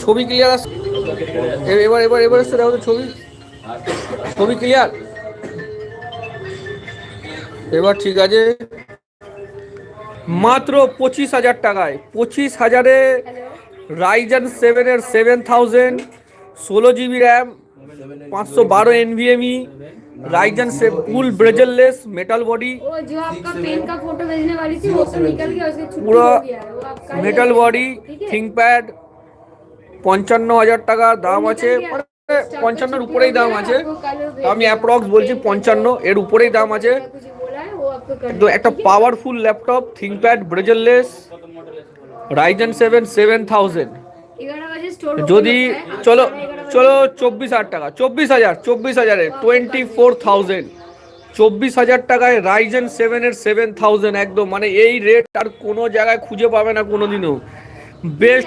ছবি ক্লিয়ার আসছে? এবার এবার এবার এসছে, দেখো তো ছবি, ছবি ক্লিয়ার? এবার ঠিক আছে। মাত্র 25,000 টাকায়, 25,000-এ Ryzen 7 16 GB RAM, 512 NVMe, Ryzen से फुल ब्रेजरलेस मेटल बॉडी, वो जो आपका पेन का फोटो भेजने वाली थी वो तो निकल गया, उसकी छुट्टी पूरा हो गया है, वो आप कल मेटल ले बॉडी लेना, ठीक है? थिंकपैड 55,000 টাকা वो দাম আছে, निकल गया, মানে स्टाफ का 55-এর छुट्टी উপরেই हो দাম गया, আছে। आपको कल वो তো भेज আমি देगा। অ্যাপ্রক্স বলছি पेन का 55 जो এর উপরেই দাম আছে। फोटो कुछ बोला है वो आपको कर তো देगा, একটা ठीक है? Powerful laptop ThinkPad bezelless Ryzen 7 7000। 11 बजे स्टोर ओपन যদি होता है, आप চলো 11:30 চলো बजे 24,000 টাকা, 24,000 24,000 24,000 টাকায় রাইজেন 7 7000 একদম, মানে এই রেট আর কোনো জায়গায় খুঁজে পাবে না কোনোদিনও। বেস্ট